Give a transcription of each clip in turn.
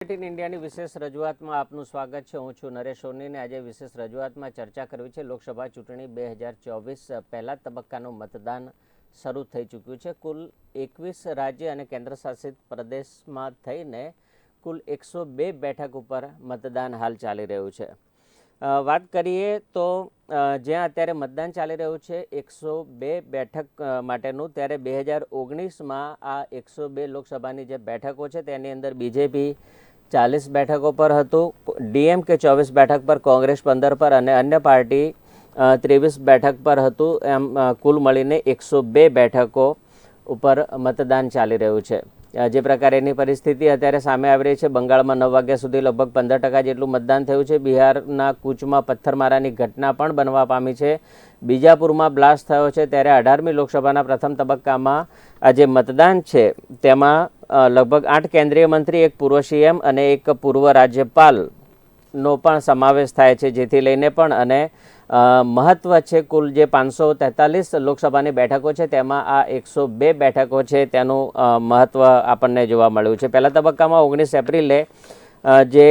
18 ઇન્ડિયાની વિશેષ રજૂઆતમાં આપનું સ્વાગત છે। હું છું નરેશ સોનીને। આજે વિશેષ રજૂઆતમાં ચર્ચા કરવી છે લોકસભા ચૂંટણી 2024 પહેલા તબક્કાનું મતદાન શરૂ થઈ ચૂક્યું છે। કુલ 21 રાજ્ય અને કેન્દ્રશાસિત પ્રદેશમાં થઈને કુલ 102 બેઠક ઉપર મતદાન હાલ ચાલી રહ્યું છે। વાત કરીએ તો જ્યાં અત્યારે મતદાન ચાલી રહ્યું છે 102 બેઠક માટેનું, ત્યારે 2019માં આ 102 લોકસભાની જે બેઠકો છે તેની અંદર બીજેપી 40 બેઠકો પર હતું, ડીએમકે 24 બેઠક પર, કોંગ્રેસ 15 પર અને અન્ય પાર્ટી 23 બેઠક પર હતું। એમ કુલ મળીને 102 બેઠકો ઉપર મતદાન ચાલી રહ્યું છે। જે પ્રકારેની પરિસ્થિતિ અત્યારે સામે આવી રહી છે, બંગાળમાં 9 વાગ્યા સુધી લગભગ 15% જેટલું મતદાન થયું છે। બિહારના કૂચમાં પથ્થરમારાની ઘટના પણ બનવા પામી છે। બીજાપુરમાં બ્લાસ્ટ થયો છે। ત્યારે 18મી લોકસભાના પ્રથમ તબક્કામાં આ જે મતદાન છે તેમાં લગભગ 8 કેન્દ્રીય મંત્રી, એક પૂર્વ સીએમ અને એક પૂર્વ રાજ્યપાલનો પણ સમાવેશ થાય છે, જેથી લઈને પણ અને મહત્વ છે કુલ જે 543 લોકસભાની બેઠકો છે તેમાં આ 102 બેઠકો છે તેનું મહત્વ આપણને જોવા મળ્યું છે। પહેલા તબક્કામાં 19 એપ્રિલે જે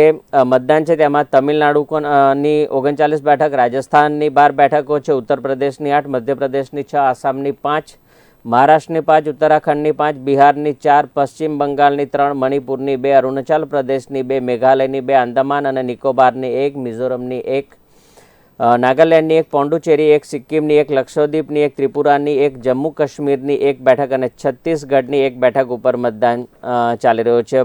મતદાન છે તેમાં તમિલનાડુની 39 બેઠક, રાજસ્થાનની 12 બેઠકો છે, ઉત્તર પ્રદેશની 8, મધ્યપ્રદેશની 6, આસામની 5, મહારાષ્ટ્રની 5, ઉત્તરાખંડની 5, બિહારની 4, પશ્ચિમ બંગાળની 3, મણિપુરની 2, અરુણાચલ પ્રદેશની 2, મેઘાલયની 2, આંદામાન અને નિકોબારની 1, મિઝોરમની 1, નાગાલેન્ડની 1, પોંડુચેરી 1, સિક્કિમની 1, લક્ષદ્વીપની 1, ત્રિપુરાની 1, જમ્મુ કાશ્મીરની 1 બેઠક અને છત્તીસગઢની 1 બેઠક ઉપર મતદાન ચાલી રહ્યું છે।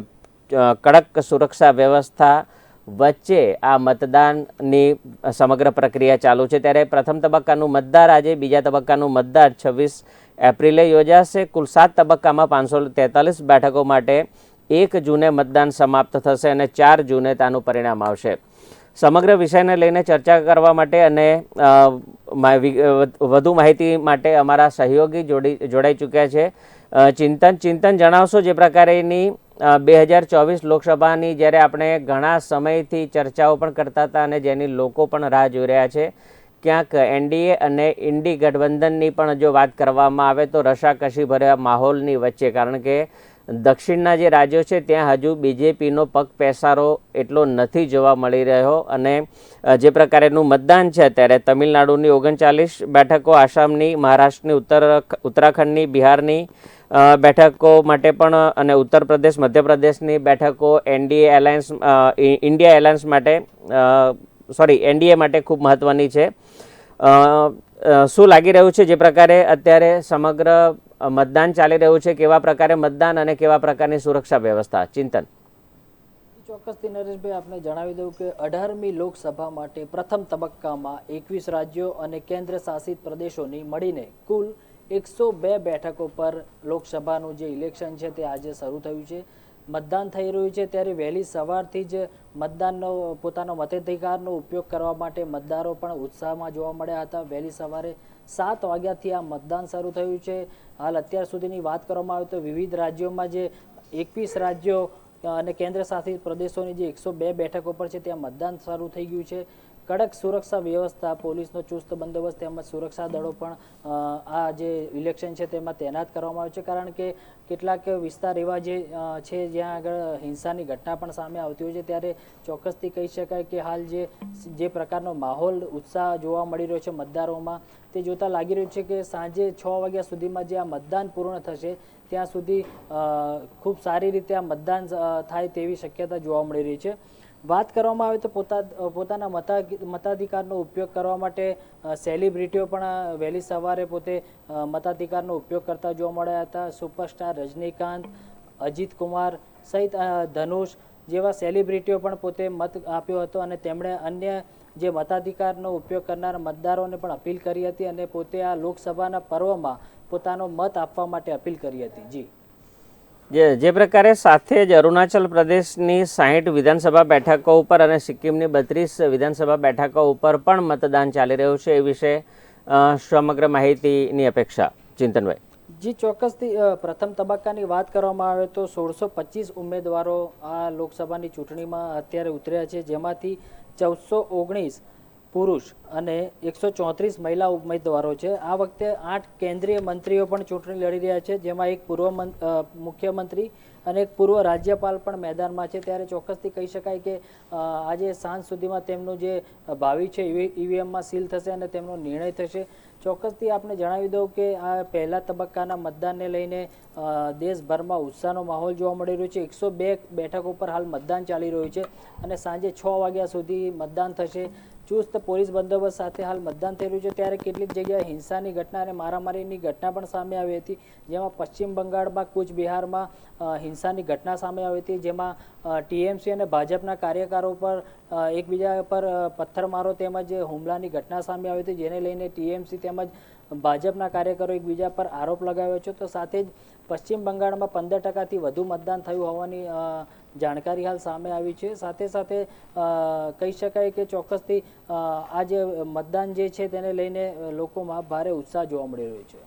કડક સુરક્ષા વ્યવસ્થા વચ્ચે આ મતદાનની સમગ્ર પ્રક્રિયા ચાલુ છે। ત્યારે પ્રથમ તબક્કાનું મતદાન આજે, બીજા તબક્કાનું મતદાન 26 એપ્રિલે યોજાશે। કુલ 7 તબક્કામાં 543 બેઠકો માટે 1 જૂને મતદાન સમાપ્ત થશે અને 4 જૂને તેનું પરિણામ આવશે। સમગ્ર વિષયને લઈને ચર્ચા કરવા માટે અને વધુ માહિતી માટે અમારા સહયોગી જોડાઈ ચૂક્યા છે। ચિંતન જણાવશો જે પ્રકારેની 2024 લોકસભાની જ્યારે આપણે ઘણા સમયથી ચર્ચાઓ પણ કરતા હતા અને જેની લોકો પણ રાહ જોઈ રહ્યા છે, ક્યાંક એનડીએ અને ઇન્ડી ગઠબંધનની પણ જો વાત કરવામાં આવે તો રસાકસી ભર્યા માહોલની વચ્ચે, કારણ કે દક્ષિણના જે રાજ્યો છે ત્યાં હજુ બીજેપીનો પગ પેસારો એટલો નથી જોવા મળી રહ્યો અને જે પ્રકારેનું મતદાન છે અત્યારે તમિલનાડુની 39 બેઠકો, આસામની, મહારાષ્ટ્રની, ઉત્તરાખંડની, બિહારની બેઠકો માટે પણ અને ઉત્તર પ્રદેશ, મધ્યપ્રદેશની બેઠકો ઇન્ડિયા એલાયન્સ માટે એનડીએ માટે ખૂબ મહત્વની છે। શું લાગી રહ્યું છે જે પ્રકારે અત્યારે સમગ્ર મતદાન ચાલી રહ્યું છે, કેવા પ્રકારે મતદાન અને કેવા પ્રકારની સુરક્ષા વ્યવસ્થા? ચિંતન ચોક્કસથી નરેશભાઈ, આપણે જણાવી દઉં કે 18મી લોકસભા માટે પ્રથમ તબક્કામાં 21 રાજ્યો અને કેન્દ્ર શાસિત પ્રદેશોની મળીને કુલ 102 બેઠકો પર લોકસભાનું જે ઇલેક્શન છે તે આજે શરૂ થયું છે। મતદાન થઈ રહ્યું છે ત્યારે વહેલી સવારથી જ મતદાનનો પોતાનો મતાધિકારનો ઉપયોગ કરવા માટે મતદારો પણ ઉત્સાહમાં જોવા મળ્યા હતા। વહેલી સવારે 7 વાગ્યાથી આ મતદાન શરૂ થયું છે। હાલ અત્યાર સુધીની વાત કરવામાં આવે તો વિવિધ રાજ્યોમાં જે 21 રાજ્યો અને કેન્દ્ર શાસિત પ્રદેશોની જે 102 બેઠકો પર છે ત્યાં મતદાન શરૂ થઈ ગયું છે। કડક સુરક્ષા વ્યવસ્થા, પોલીસનો ચુસ્ત બંદોબસ્ત તેમજ સુરક્ષા દળો પણ આ જે ઇલેક્શન છે તેમાં તૈનાત કરવામાં આવ્યો છે, કારણ કે કેટલાક વિસ્તાર એવા જે છે જ્યાં આગળ હિંસાની ઘટના પણ સામે આવતી હોય છે। ત્યારે ચોક્કસથી કહી શકાય કે હાલ જે પ્રકારનો માહોલ, ઉત્સાહ જોવા મળી રહ્યો છે મતદારોમાં, તે જોતા લાગી રહ્યું છે કે સાંજે 6 વાગ્યા સુધીમાં જે આ મતદાન પૂર્ણ થશે ત્યાં સુધી ખૂબ સારી રીતે આ મતદાન થાય તેવી શક્યતા જોવા મળી રહી છે। વાત કરવામાં આવે તો પોતાના મતાધિકારનો ઉપયોગ કરવા માટે સેલિબ્રિટીઓ પણ વહેલી સવારે પોતે મતાધિકારનો ઉપયોગ કરતા જોવા મળ્યા હતા। સુપરસ્ટાર રજનીકાંત, અજીત કુમાર સહિત ધનુષ જેવા સેલિબ્રિટીઓ પણ પોતે મત આપ્યો હતો અને તેમણે અન્ય જે મતાધિકારનો ઉપયોગ કરનાર મતદારોને પણ અપીલ કરી હતી અને પોતે આ લોકસભાના પર્વમાં પોતાનો મત આપવા માટે અપીલ કરી હતી। જે પ્રકારે સાથે જ અરુણાચલ પ્રદેશની 60 વિધાનસભા બેઠકો ઉપર અને સિક્કિમની 32 વિધાનસભા બેઠકો ઉપર પણ મતદાન ચાલી રહ્યું છે, એ વિશે સમગ્ર માહિતીની અપેક્ષા? ચિંતનભાઈ જી, ચોક્કસથી પ્રથમ તબક્કાની વાત કરવામાં આવે તો 1625 ઉમેદવારો આ લોકસભાની ચૂંટણીમાં અત્યારે ઉતર્યા છે, જેમાંથી 1419 પુરુષ અને 134 મહિલા ઉમેદવારો છે. આ વખતે 8 કેન્દ્રીય મંત્રીઓ પણ ચૂંટણી લડી રહ્યા છે, જેમાં એક પૂર્વ મુખ્યમંત્રી અને એક પૂર્વ રાજ્યપાલ પણ મેદાનમાં છે. ત્યારે ચોક્કસથી કહી શકાય કે આજે સાંજ સુધીમાં તેમનું જે ભાવિ છે ઈવીએમમાં સીલ થશે અને તેમનો નિર્ણય થશે. ચોક્કસથી આપણે જણાવી દઉં કે આ પહેલા તબક્કાના મતદાનને લઈને દેશભરમાં ઉત્સાહનો માહોલ જોવા મળી રહ્યો છે. 102 બેઠકો પર હાલ મતદાન ચાલી રહ્યું છે અને સાંજે 6 વાગ્યા સુધી મતદાન થશે. ચુસ્ત પોલીસ બંદોબસ્ત સાથે હાલ મતદાન થઈ રહ્યું છે. ત્યારે કેટલીક જગ્યાએ હિંસાની ઘટના અને મારામારીની ઘટના પણ સામે આવી હતી, જેમાં પશ્ચિમ બંગાળમાં કૂચબિહારમાં હિંસાની ઘટના સામે આવી હતી, જેમાં ટીએમસી અને ભાજપના કાર્યકરો પર એકબીજા પર પથ્થરમારો તેમજ હુમલાની ઘટના સામે આવી હતી, જેને લઈને ટીએમસી તેમજ ભાજપના કાર્યકરો એકબીજા પર આરોપ લગાવ્યો છે. તો સાથે જ પશ્ચિમ બંગાળમાં 15%થી વધુ મતદાન થયું હોવાની જાણકારી હાલ સામે આવી છે. સાથે સાથે કહી શકાય કે ચોક્કસથી આ જે મતદાન જે છે તેને લઈને લોકોમાં ભારે ઉત્સાહ જોવા મળી રહ્યો છે.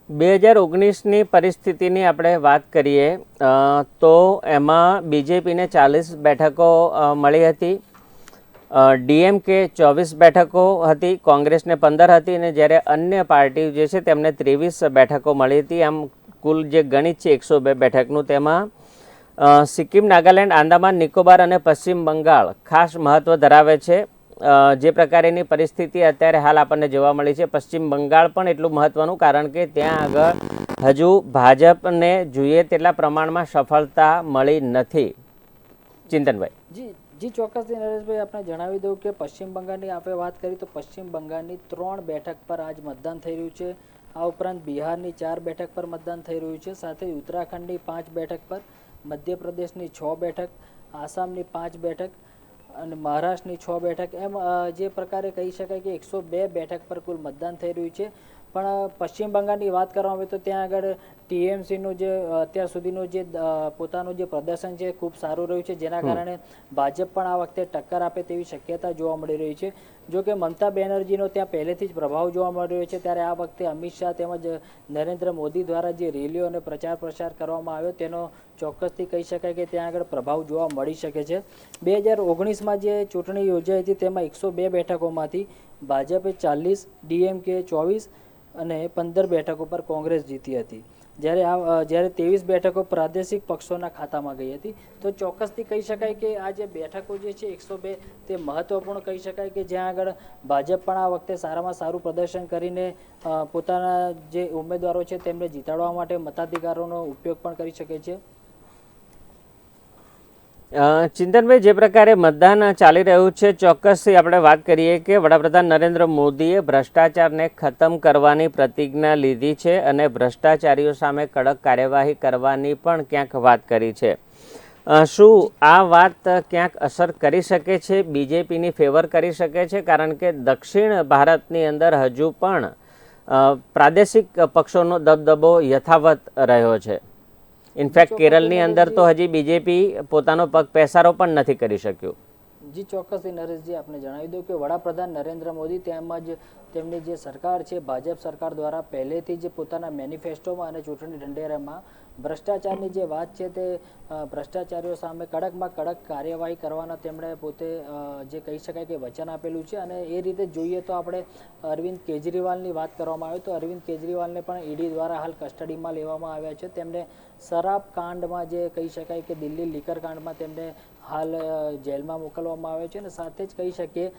2019ની પરિસ્થિતિની આપણે વાત કરીએ તો એમાં બીજેપીને 40 બેઠકો મળી હતી, ડીએમકે 24 બેઠકો હતી, કોંગ્રેસને 15 હતી અને જ્યારે અન્ય પાર્ટી જે છે તેમને 23 બેઠકો મળી હતી. આમ કુલ જે ગણિત છે 102 બેઠકનું, તેમાં સિક્કિમ, નાગાલેન્ડ, આંદામાન નિકોબાર અને પશ્ચિમ બંગાળ ખાસ મહત્વ ધરાવે છે. જે પ્રકારેની પરિસ્થિતિ અત્યારે હાલ આપણને જોવા મળી છે, પશ્ચિમ બંગાળ પણ એટલું મહત્વનું, કારણ કે ત્યાં આગળ હજુ ભાજપને જોઈએ તેટલા પ્રમાણમાં સફળતા મળી નથી. ચિંતનભાઈ. જી ચોક્કસથી નરેશભાઈ, આપણે જણાવી દઉં કે પશ્ચિમ બંગાળની આપણે વાત કરીએ તો પશ્ચિમ બંગાળની 3 બેઠક પર આજ મતદાન થઈ રહ્યું છે. આ ઉપરાંત બિહારની 4 બેઠક પર મતદાન થઈ રહ્યું છે. સાથે ઉત્તરાખંડની 5 બેઠક પર, મધ્યપ્રદેશની 6 બેઠક, આસામની 5 બેઠક અને મહારાષ્ટ્રની 6 બેઠક, એમ જે પ્રકારે કહી શકાય કે 102 બેઠક પર કુલ મતદાન થઈ રહ્યું છે. પણ પશ્ચિમ બંગાળની વાત કરવામાં આવે તો ત્યાં આગળ ટીએમસીનું જે અત્યાર સુધીનું જે પોતાનું જે પ્રદર્શન છે ખૂબ સારું રહ્યું છે, જેના કારણે ભાજપ પણ આ વખતે ટક્કર આપે તેવી શક્યતા જોવા મળી રહી છે. જો કે મમતા બેનર્જીનો ત્યાં પહેલેથી જ પ્રભાવ જોવા મળી રહ્યો છે, ત્યારે આ વખતે અમિત શાહ તેમજ નરેન્દ્ર મોદી દ્વારા જે રેલીઓ અને પ્રચાર પ્રસાર કરવામાં આવ્યો તેનો ચોક્કસથી કહી શકાય કે ત્યાં આગળ પ્રભાવ જોવા મળી શકે છે. 2019માં જે ચૂંટણી યોજાઈ હતી તેમાં 102 બેઠકોમાંથી ભાજપે 40, ડીએમકે 24 અને 15 બેઠકો પર કોંગ્રેસ જીતી હતી, જ્યારે 23 બેઠકો પ્રાદેશિક પક્ષોના ખાતામાં ગઈ હતી. તો ચોક્કસથી કહી શકાય કે આ જે બેઠકો જે છે 102 તે મહત્વપૂર્ણ કહી શકાય કે જ્યાં આગળ ભાજપ પણ આ વખતે સારામાં સારું પ્રદર્શન કરીને પોતાના જે ઉમેદવારો છે તેમને જીતાડવા માટે મતાધિકારોનો ઉપયોગ પણ કરી શકે છે. ચિંતનભાઈ, જે પ્રકારે મતદાન ચાલી રહ્યું છે, ચોક્કસથી આપણે વાત કરીએ કે વડાપ્રધાન નરેન્દ્ર મોદીએ ભ્રષ્ટાચારને ખતમ કરવાની પ્રતિજ્ઞા લીધી છે અને ભ્રષ્ટાચારીઓ સામે કડક કાર્યવાહી કરવાની પણ ક્યાંક વાત કરી છે. શું આ વાત ક્યાંક અસર કરી શકે છે, બીજેપીની ફેવર કરી શકે છે? કારણ કે દક્ષિણ ભારતની અંદર હજુ પણ પ્રાદેશિક પક્ષોનો દબદબો યથાવત રહ્યો છે. ઇનફેક્ટ કેરળની અંદર તો હજી બીજેપી પોતાનો પગ પેસારો પણ નથી કરી શક્યું. જી ચોક્કસથી નરેશજી, આપણે જણાવી દઉં કે વડાપ્રધાન નરેન્દ્ર મોદી તેમજ તેમની જે સરકાર છે ભાજપ સરકાર દ્વારા પહેલેથી જ પોતાના મેનિફેસ્ટોમાં અને ચૂંટણી ઢંઢેરામાં ભ્રષ્ટાચારની જે વાત છે તે ભ્રષ્ટાચારીઓ સામે કડકમાં કડક કાર્યવાહી કરવાના તેમણે પોતે જે કહી શકાય કે વચન આપેલું છે. અને એ રીતે જોઈએ તો આપણે અરવિંદ કેજરીવાલની વાત કરવામાં આવે તો અરવિંદ કેજરીવાલને પણ ઈડી દ્વારા હાલ કસ્ટડીમાં લેવામાં આવ્યા છે. તેમને શરાબ કાંડમાં જે કહી શકાય કે દિલ્હી લીકર કાંડમાં તેમને હાલ જેલમાં મોકલવામાં આવે છે. અને સાથે જ કહી શકીએ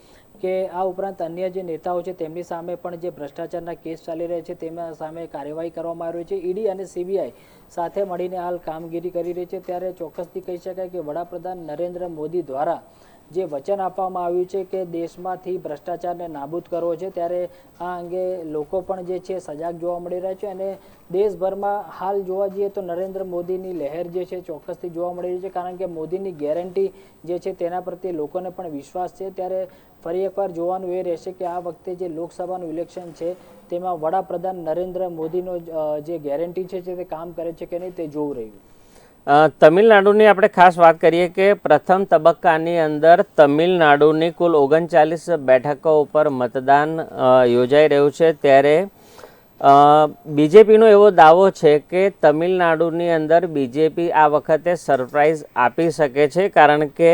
કે આ ઉપરાંત અન્ય જે નેતાઓ છે તેમની સામે પણ જે ભ્રષ્ટાચારના કેસ ચાલી રહ્યા છે તેમના સામે કાર્યવાહી કરવામાં આવી રહી છે. ઈડી અને સીબીઆઈ સાથે મળીને હાલ કામગીરી કરી રહી છે. ત્યારે ચોક્કસથી કહી શકાય કે વડાપ્રધાન નરેન્દ્ર મોદી દ્વારા જે વચન આપવામાં આવ્યું છે કે દેશમાંથી ભ્રષ્ટાચારને નાબૂદ કરવો છે, ત્યારે આ અંગે લોકો પણ જે છે સજાગ જોવા મળી રહ્યા છે. અને દેશભરમાં હાલ જોવા જઈએ તો નરેન્દ્ર મોદીની લહેર જે છે ચોક્કસથી જોવા મળી રહી છે, કારણ કે મોદીની ગેરંટી જે છે તેના પ્રત્યે લોકોને પણ વિશ્વાસ છે. ત્યારે ફરી એકવાર જોવાનું એ રહેશે કે આ વખતે જે લોકસભાનું ઇલેક્શન છે તેમાં વડાપ્રધાન નરેન્દ્ર મોદીનો જે ગેરંટી છે તે કામ કરે છે કે નહીં તે જોવું રહ્યું. તમિલનાડુની આપણે ખાસ વાત કરીએ કે પ્રથમ તબક્કાની અંદર તમિલનાડુની કુલ 39 બેઠકો ઉપર મતદાન યોજાઈ રહ્યું છે. ત્યારે બીજેપીનો એવો દાવો છે કે તમિલનાડુની અંદર બીજેપી આ વખતે સરપ્રાઇઝ આપી શકે છે, કારણ કે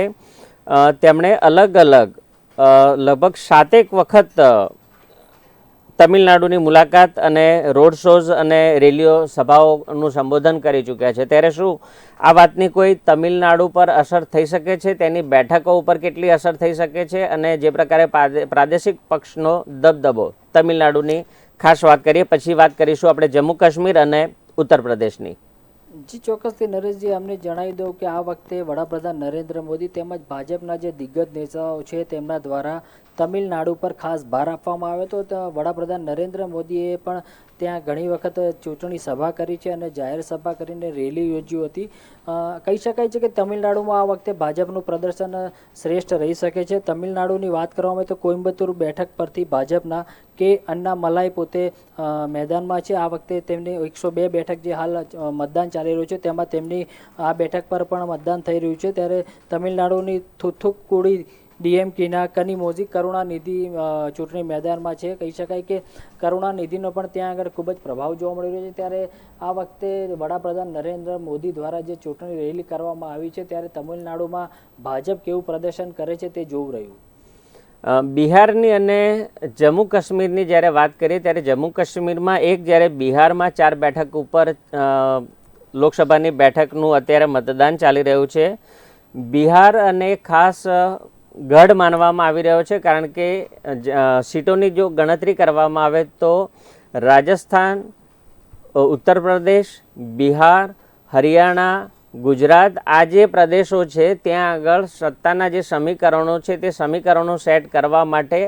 તેમણે અલગ અલગ લગભગ 7 વખત તમિલનાડુની મુલાકાત અને રોડ શોઝ અને રેલીઓ સભાઓનું સંબોધન કરી ચૂક્યા છે, ત્યારે શું આ વાતની કોઈ તમિલનાડુ પર અસર થઈ શકે છે? તેની બેઠકો ઉપર કેટલી અસર થઈ શકે છે? અને જે પ્રકારે પ્રાદેશિક પક્ષનો દબદબો તમિલનાડુની ખાસ વાત કરીએ, પછી વાત કરીશું આપણે જમ્મુ કાશ્મીર અને ઉત્તર પ્રદેશની. જી ચોક્કસથી નરેશજી, અમને જણાવી દઉં કે આ વખતે વડાપ્રધાન નરેન્દ્ર મોદી તેમજ ભાજપના જે દિગ્ગજ નેતાઓ છે તેમના દ્વારા તમિલનાડુ પર ખાસ ભાર આપવામાં આવ્યો હતો. તો વડાપ્રધાન નરેન્દ્ર મોદીએ પણ ત્યાં ઘણી વખત ચૂંટણી સભા કરી છે અને જાહેર સભા કરીને રેલી યોજી હતી. કહી શકાય છે કે તમિલનાડુમાં આ વખતે ભાજપનું પ્રદર્શન શ્રેષ્ઠ રહી શકે છે. તમિલનાડુની વાત કરવામાં આવે તો કોઇમ્બતુર બેઠક પરથી ભાજપના કે અન્નામલાઈ પોતે મેદાનમાં છે. આ વખતે તેમની 102 બેઠક જે હાલ મતદાન ચાલી રહ્યું છે તેમાં તેમની આ બેઠક પર પણ મતદાન થઈ રહ્યું છે. ત્યારે તમિલનાડુની થુથુકુડી ડીએમકેના કનિમોજી કરુણાનિધિ ચૂંટણી મેદાનમાં છે. કહી શકાય કે કરુણાનિધિનો પણ ત્યાં આગળ ખૂબ જ પ્રભાવ જોવા મળી રહ્યો છે. ત્યારે આ વખતે વડાપ્રધાન નરેન્દ્ર મોદી દ્વારા જે ચૂંટણી રેલી કરવામાં આવી છે ત્યારે તમિલનાડુમાં ભાજપ કેવું પ્રદર્શન કરે છે તે જોવું રહ્યું. બિહારની અને જમ્મુ કાશ્મીરની જ્યારે વાત કરીએ ત્યારે જમ્મુ કાશ્મીરમાં જ્યારે બિહારમાં 4 બેઠક ઉપર લોકસભાની બેઠકનું અત્યારે મતદાન ચાલી રહ્યું છે. બિહાર અને ખાસ ગઢ માનવામાં આવી રહ્યો છે, કારણ કે સીટોની જો ગણતરી કરવામાં આવે તો રાજસ્થાન, ઉત્તર પ્રદેશ, બિહાર, હરિયાણા, ગુજરાત આ જે પ્રદેશો છે ત્યાં આગળ સત્તાના જે સમીકરણો છે તે સમીકરણો સેટ કરવા માટે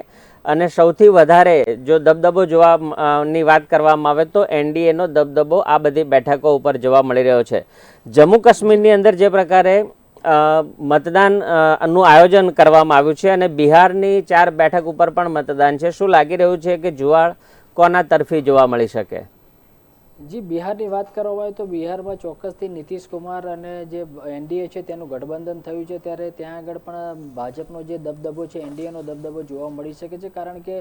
અને સૌથી વધારે જો દબદબો જોવાની વાત કરવામાં આવે તો એનડીએનો દબદબો આ બધી બેઠકો ઉપર જોવા મળી રહ્યો છે. જમ્મુ કાશ્મીરની અંદર જે પ્રકારે મતદાનનું આયોજન કરવામાં આવ્યું છે અને બિહારની 4 બેઠક ઉપર પણ મતદાન છે, શું લાગી રહ્યું છે કે જુવાળ કોના તરફી જોવા મળી શકે? જી, બિહારની વાત કરવામાં આવે તો બિહારમાં ચોક્કસથી નીતિશ કુમાર અને જે એનડીએ છે તેનું ગઠબંધન થયું છે. ત્યારે ત્યાં આગળ પણ ભાજપનો જે દબદબો છે, એનડીએનો દબદબો જોવા મળી શકે છે, કારણ કે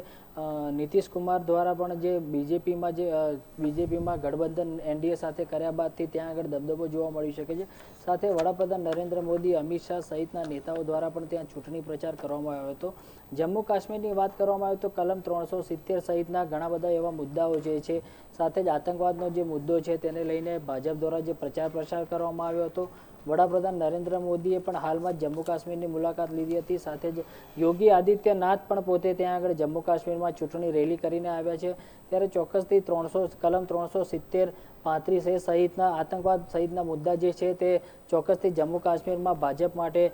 નીતિશ કુમાર દ્વારા પણ જે બીજેપીમાં ગઠબંધન એનડીએ સાથે કર્યા બાદથી ત્યાં આગળ દબદબો જોવા મળી શકે છે. સાથે વડાપ્રધાન નરેન્દ્ર મોદી, અમિત શાહ સહિતના નેતાઓ દ્વારા પણ ત્યાં ચૂંટણી પ્રચાર કરવામાં આવ્યો હતો. જમ્મુ કાશ્મીરની વાત કરવામાં આવે તો કલમ 370 સહિતના ઘણા બધા એવા મુદ્દાઓ જે છે, સાથે જ આતંકવાદનો જે મુદ્દો છે તેને લઈને ભાજપ દ્વારા જે પ્રચાર કરવામાં આવ્યો હતો. વડાપ્રધાન નરેન્દ્ર મોદીએ પણ હાલમાં જ જમ્મુ કાશ્મીરની મુલાકાત લીધી હતી. સાથે જ યોગી આદિત્યનાથ પણ પોતે ત્યાં આગળ જમ્મુ કાશ્મીરમાં ચૂંટણી રેલી કરીને આવ્યા છે. ત્યારે ચોક્કસથી કલમ 370, 35A સહિતના આતંકવાદ સહિતના મુદ્દા જે છે તે ચોક્કસથી જમ્મુ કાશ્મીરમાં ભાજપ માટે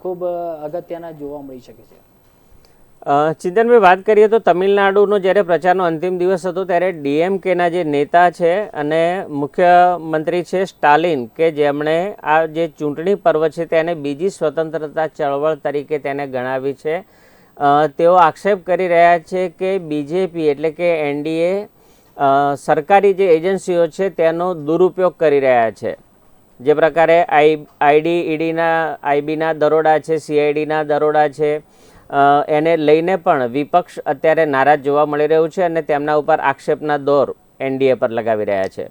ખૂબ અગત્યના જોવા મળી શકે છે. ચિંતનભાઈ, વાત કરીએ તો તમિલનાડુનો જ્યારે પ્રચારનો અંતિમ દિવસ હતો ત્યારે ડીએમકેના જે નેતા છે અને મુખ્યમંત્રી છે સ્ટાલિન, કે જેમણે આ જે ચૂંટણી પર્વ છે તેને બીજી સ્વતંત્રતા ચળવળ તરીકે તેને ગણાવી છે, તેઓ આક્ષેપ કરી રહ્યા છે કે બીજેપી એટલે કે એનડીએ સરકારી જે એજન્સીઓ છે તેનો દુરુપયોગ કરી રહ્યા છે. જે પ્રકારે આઈબીના દરોડા છે, સીઆઈડીના દરોડા છે, એને લઈને પણ વિપક્ષ અત્યારે નારાજ જોવા મળી રહ્યું છે અને તેમના ઉપર આક્ષેપના દોર એનડીએ પર લગાવી રહ્યા છે.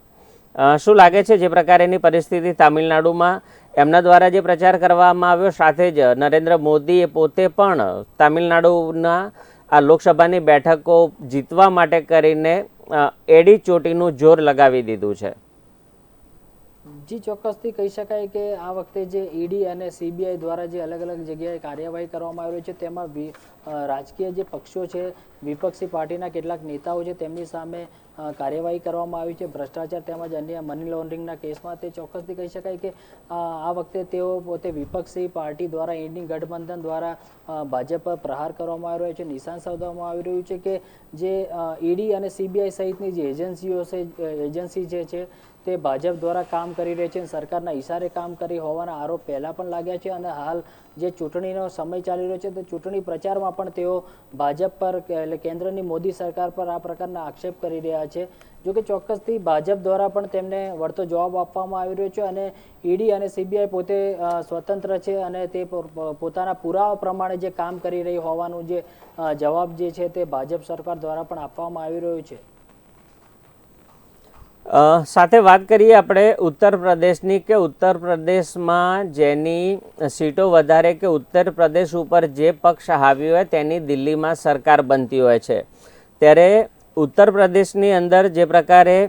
શું લાગે છે જે પ્રકારેની પરિસ્થિતિ તમિલનાડુમાં એમના દ્વારા જે પ્રચાર કરવામાં આવ્યો, સાથે જ નરેન્દ્ર મોદીએ પોતે પણ તમિલનાડુના આ લોકસભાની બેઠકો જીતવા માટે કરીને એડી ચોટીનું જોર લગાવી દીધું છે? જી, ચોક્કસથી કહી શકાય કે આ વખતે જે ઈડી અને સીબીઆઈ દ્વારા જે અલગ અલગ જગ્યાએ કાર્યવાહી કરવામાં આવી છે તેમાં રાજકીય જે પક્ષો છે, વિપક્ષી પાર્ટીના કેટલાક નેતાઓ છે તેમની સામે કાર્યવાહી કરવામાં આવી છે ભ્રષ્ટાચાર તેમજ અન્ય મની લોન્ડરિંગના કેસમાં. તે ચોક્કસથી કહી શકાય કે આ વખતે તેઓ પોતે વિપક્ષી પાર્ટી દ્વારા ઈડી ગઠબંધન દ્વારા ભાજપ પર પ્રહાર કરવામાં આવી રહ્યો છે. નિશાન સાધવામાં આવી રહ્યું છે કે જે ઈડી અને સીબીઆઈ સહિતની જે એજન્સી જે છે તે ભાજપ દ્વારા કામ કરી રહી છે, સરકારના ઇશારે કામ કરી હોવાના આરોપ પહેલા પણ લાગ્યા છે અને હાલ જે ચૂંટણીનો સમય ચાલી રહ્યો છે તો ચૂંટણી પ્રચારમાં પણ તેઓ ભાજપ પર એટલે કેન્દ્રની મોદી સરકાર પર આ પ્રકારના આક્ષેપ કરી રહ્યા છે. જો કે ચોક્કસથી ભાજપ દ્વારા પણ તેમને વળતો જવાબ આપવામાં આવી રહ્યો છે અને ઈડી અને સીબીઆઈ પોતે સ્વતંત્ર છે અને તે પોતાના પુરાવા પ્રમાણે જે કામ કરી રહી હોવાનું જે જવાબ જે છે તે ભાજપ સરકાર દ્વારા પણ આપવામાં આવી રહ્યો છે. સાથે વાત કરીએ આપણે ઉત્તર પ્રદેશની કે ઉત્તર પ્રદેશમાં જેની સીટો વધારે કે ઉત્તર પ્રદેશ ઉપર જે પક્ષ હાવી હોય તેની દિલ્હીમાં સરકાર બનતી હોય છે. ત્યારે ઉત્તર પ્રદેશની અંદર જે પ્રકારે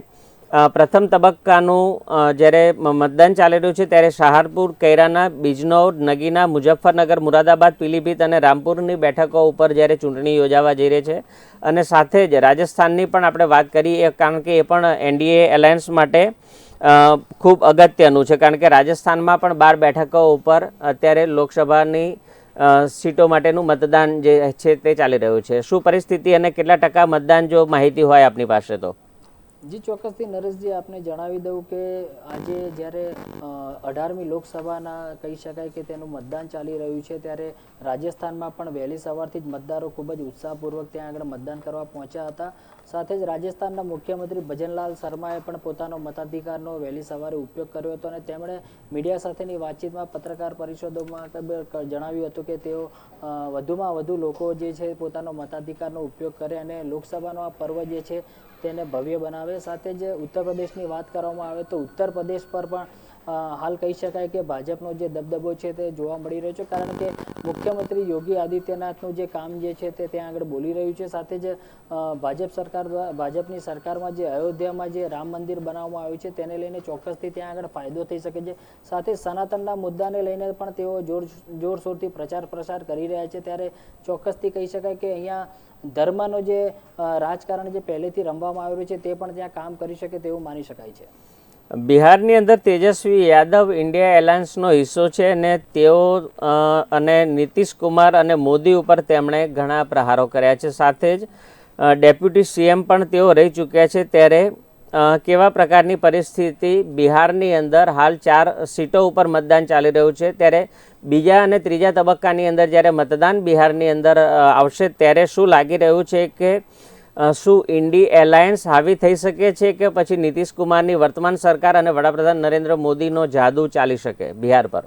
પ્રથમ તબક્કાનું જ્યારે મતદાન ચાલી રહ્યું છે ત્યારે સહારનપુર, કૈરાના, બિજનૌર, નગીના, મુઝફ્ફરનગર, મુરાદાબાદ, પીલીભીત અને રામપુરની બેઠકો ઉપર જ્યારે ચૂંટણી યોજાવા જઈ રહી છે. અને સાથે જ રાજસ્થાનની પણ આપણે વાત કરીએ કારણ કે એ પણ એનડીએ એલાયન્સ માટે ખૂબ અગત્યનું છે કારણ કે રાજસ્થાનમાં પણ 12 બેઠકો ઉપર અત્યારે લોકસભાની સીટો માટેનું મતદાન જે છે તે ચાલી રહ્યું છે. શું પરિસ્થિતિ અને કેટલા ટકા મતદાન જો માહિતી હોય આપની પાસે તો? જી ચોક્કસથી નરેશજી, આપને જણાવી દઉં કે આજે જ્યારે 18મી લોકસભાના કહી શકાય કે તેનું મતદાન ચાલી રહ્યું છે ત્યારે રાજસ્થાનમાં પણ વહેલી સવારથી જ મતદારો ખૂબ જ ઉત્સાહપૂર્વક ત્યાં આગળ મતદાન કરવા પહોંચ્યા હતા. સાથે જ રાજસ્થાનના મુખ્યમંત્રી ભજનલાલ શર્માએ પણ પોતાનો મતાધિકારનો વહેલી સવારે ઉપયોગ કર્યો હતો અને તેમણે મીડિયા સાથેની વાતચીતમાં, પત્રકાર પરિષદોમાં જણાવ્યું હતું કે તેઓ વધુમાં વધુ લોકો જે છે પોતાનો મતાધિકારનો ઉપયોગ કરે અને લોકસભાનો આ પર્વ જે છે તેને ભવ્ય બનાવે. સાથે જ ઉત્તર પ્રદેશની વાત કરવામાં આવે તો ઉત્તર પ્રદેશ પર પણ હાલ કહી શકાય કે ભાજપનો જે દબદબો છે તે જોવા મળી રહ્યો છે કારણ કે મુખ્યમંત્રી યોગી આદિત્યનાથનું જે કામ જે છે તે ત્યાં આગળ બોલી રહ્યું છે. સાથે જ ભાજપની સરકારમાં જે અયોધ્યામાં જે રામ મંદિર બનાવવામાં આવ્યું છે તેને લઈને ચોક્કસથી ત્યાં આગળ ફાયદો થઈ શકે છે. સાથે સનાતનના મુદ્દાને લઈને પણ તેઓ જોરશોરથી પ્રચાર કરી રહ્યા છે. ત્યારે ચોક્કસથી કહી શકાય કે અહીંયા ધર્મનો જે રાજકારણ જે પહેલેથી રમવામાં આવ્યું છે તે પણ ત્યાં કામ કરી શકે તેવું માની શકાય છે. બિહારની અંદર તેજસ્વી યાદવ ઇન્ડિયા એલાયન્સનો હિસ્સો છે અને તેઓ અને નીતિશ કુમાર અને મોદી ઉપર તેમણે ઘણા પ્રહારો કર્યા છે. સાથે જ ડેપ્યુટી સીએમ પણ તેઓ રહી ચૂક્યા છે. ત્યારે કેવા પ્રકારની પરિસ્થિતિ બિહારની અંદર હાલ 4 સીટો ઉપર મતદાન ચાલી રહ્યું છે ત્યારે બીજા અને ત્રીજા તબક્કાની અંદર જ્યારે મતદાન બિહારની અંદર આવશે ત્યારે શું લાગી રહ્યું છે કે શું ઇન્ડી એલાયન્સ હાવી થઈ શકે છે કે પછી નીતિશ કુમારની વર્તમાન સરકાર અને વડાપ્રધાન નરેન્દ્ર મોદીનો જાદુ ચાલી શકે બિહાર પર?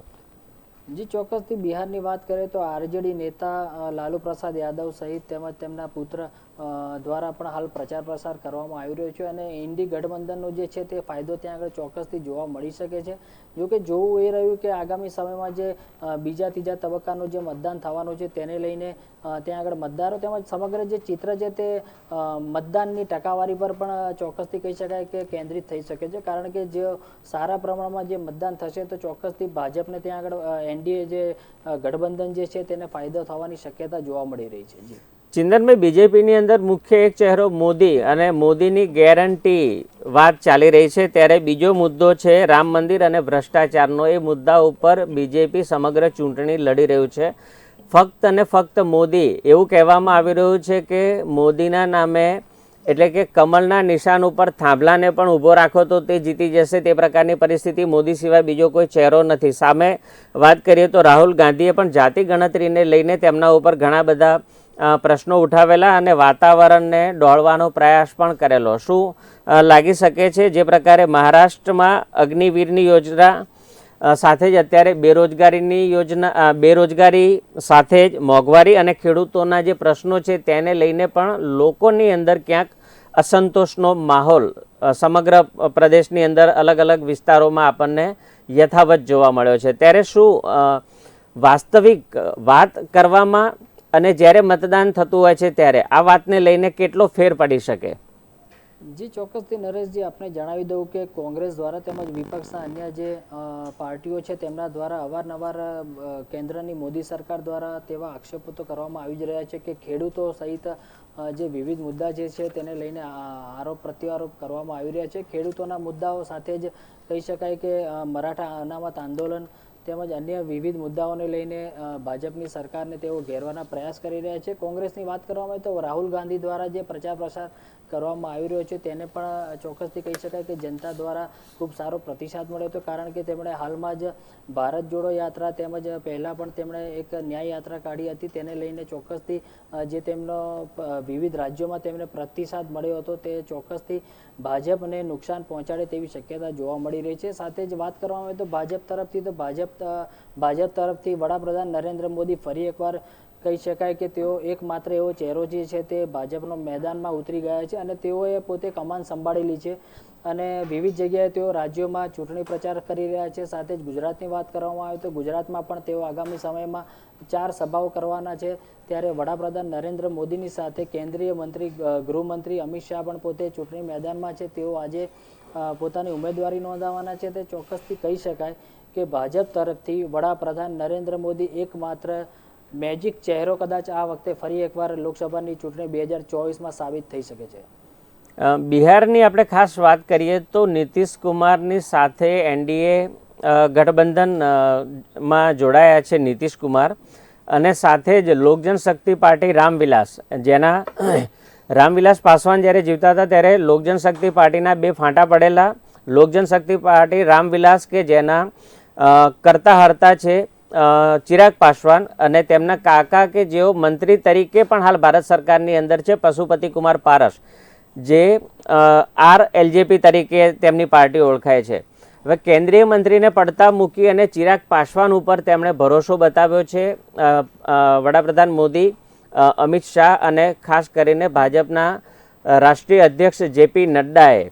જી ચોક્કસથી બિહારની વાત કરીએ તો આરજેડી નેતા લાલુ પ્રસાદ યાદવ સહિત તેમજ તેમના પુત્ર દ્વારા પણ હાલ પ્રચાર કરવામાં આવી રહ્યો છે અને ઇન્ડી ગઠબંધનનો જે છે તે ફાયદો ત્યાં આગળ ચોક્કસથી જોવા મળી શકે છે. જોકે જોવું એ રહ્યું કે આગામી સમયમાં જે બીજા ત્રીજા તબક્કાનું જે મતદાન થવાનું છે તેને લઈને ત્યાં આગળ મતદારો તેમજ સમગ્ર જે ચિત્ર છે તે મતદાનની ટકાવારી પર પણ ચોક્કસથી કહી શકાય કે કેન્દ્રિત થઈ શકે છે કારણ કે જે સારા પ્રમાણમાં જે મતદાન થશે તો ચોક્કસથી ભાજપને ત્યાં આગળ એનડીએ જે ગઠબંધન જે છે તેને ફાયદો થવાની શક્યતા જોવા મળી રહી છે. જી ચિંતનભાઈ, બીજેપીની અંદર મુખ્ય એક ચહેરો મોદી અને મોદીની ગેરંટી વાત ચાલી રહી છે ત્યારે બીજો મુદ્દો છે રામ મંદિર અને ભ્રષ્ટાચારનો. એ મુદ્દા ઉપર બીજેપી સમગ્ર ચૂંટણી લડી રહ્યું છે. ફક્ત અને ફક્ત મોદી, એવું કહેવામાં આવી રહ્યું છે કે મોદીના નામે એટલે કે કમળના નિશાન ઉપર થાંભલાને પણ ઊભો રાખો તો તે જીતી જશે તે પ્રકારની પરિસ્થિતિ. મોદી સિવાય બીજો કોઈ ચહેરો નથી. સામે વાત કરીએ તો રાહુલ ગાંધીએ પણ જાતિ ગણતરીને લઈને તેમના ઉપર ઘણા બધા પ્રશ્નો ઉઠાવેલા અને વાતાવરણને ડહોળવાનો પ્રયાસ પણ કરેલો. શું લાગી શકે છે જે પ્રકારે મહારાષ્ટ્રમાં અગ્નિવીરની યોજના સાથે જ અત્યારે બેરોજગારી સાથે જ મોંઘવારી અને ખેડૂતોના જે પ્રશ્નો છે તેને લઈને પણ લોકોની અંદર ક્યાંક અસંતોષનો માહોલ સમગ્ર પ્રદેશની અંદર અલગ અલગ વિસ્તારોમાં આપણને યથાવત જોવા મળ્યો છે. ત્યારે શું વાસ્તવિક વાત કરવામાં અને જ્યારે મતદાન થતું હોય છે ત્યારે આ વાતને લઈને કેટલો ફેર પડી શકે? જી ચોક્કસથી નરેશજી, આપને જણાવી દઉં કે કોંગ્રેસ દ્વારા તેમજ વિપક્ષના અન્ય જે પાર્ટીઓ છે તેમના દ્વારા અવારનવાર કેન્દ્રની મોદી સરકાર દ્વારા તેવા આક્ષેપો તો કરવામાં આવી જ રહ્યા છે કે ખેડૂતો સહિત જે વિવિધ મુદ્દા જે છે તેને લઈને આરોપ પ્રત્યારોપ કરવામાં આવી રહ્યા છે. ખેડૂતોના મુદ્દાઓ સાથે જ કહી શકાય કે મરાઠા અનામત આંદોલન તેમજ અન્ય વિવિધ મુદ્દાઓને લઈને ભાજપની સરકારને તેઓ ઘેરવાના પ્રયાસ કરી રહ્યા છે. કોંગ્રેસની વાત કરવામાં આવે તો રાહુલ ગાંધી દ્વારા જે પ્રચાર કરવામાં આવી રહ્યો છે તેને પણ ચોક્કસથી કહી શકાય કે જનતા દ્વારા ખૂબ સારો પ્રતિસાદ મળ્યો હતો કારણ કે તેમણે હાલમાં જ ભારત જોડો યાત્રા તેમજ પહેલાં પણ તેમણે એક ન્યાય યાત્રા કાઢી હતી. તેને લઈને ચોક્કસથી જે તેમનો વિવિધ રાજ્યોમાં તેમને પ્રતિસાદ મળ્યો હતો તે ચોક્કસથી ભાજપને નુકસાન પહોંચાડે તેવી શક્યતા જોવા મળી રહી છે. સાથે જ વાત કરવામાં આવે તો ભાજપ તરફથી તો ભાજપ ભાજપ તરફથી વડાપ્રધાન નરેન્દ્ર મોદી ફરી એકવાર કહી શકાય કે તેઓ એકમાત્ર એવો ચહેરો જે છે તે ભાજપનો મેદાનમાં ઉતરી ગયા છે અને તેઓએ પોતે કમાન સંભાળેલી છે અને વિવિધ જગ્યાએ તેઓ રાજ્યોમાં ચૂંટણી પ્રચાર કરી રહ્યા છે. સાથે જ ગુજરાતની વાત કરવામાં આવે તો ગુજરાતમાં પણ તેઓ આગામી સમયમાં 4 સભાઓ કરવાના છે. ત્યારે વડાપ્રધાન નરેન્દ્ર મોદીની સાથે કેન્દ્રીય મંત્રી ગૃહમંત્રી અમિત શાહ પણ પોતે ચૂંટણી મેદાનમાં છે. તેઓ આજે પોતાની ઉમેદવારી નોંધાવવાના છે. તે ચોક્કસથી કહી શકાય કે ભાજપ તરફથી વડાપ્રધાન નરેન્દ્ર મોદી એકમાત્ર મેજિક ચહેરો કદાચ આ વખતે ફરી એકવાર લોકસભાની ચૂંટણી 2024માં સાબિત થઈ શકે છે. બિહારની આપણે ખાસ વાત કરીએ તો નીતિશ કુમારની સાથે એનડીએ ગઠબંધનમાં જોડાયા છે નીતિશ કુમાર અને સાથે જ લોક જનશક્તિ પાર્ટી રામવિલાસ, જેના રામવિલાસ પાસવાન જ્યારે જીવતા હતા ત્યારે લોક જનશક્તિ પાર્ટીના 2 ફાંટા પડેલા. લોક જનશક્તિ પાર્ટી રામવિલાસ કે જેના કરતા હરતા છે ચિરાગ પાસવાન અને તેમના કાકા કે જેઓ મંત્રી તરીકે પણ હાલ ભારત સરકારની અંદર છે, પશુપતિ કુમાર પારસ, જે RLJP તરીકે તેમની પાર્ટી ઓળખાય છે. હવે કેન્દ્રીય મંત્રીને પડતા મૂકી અને ચિરાગ પાસવાન ઉપર તેમણે ભરોસો બતાવ્યો છે વડાપ્રધાન મોદી, અમિત શાહ અને ખાસ કરીને ભાજપના રાષ્ટ્રીય અધ્યક્ષ JP નડ્ડાએ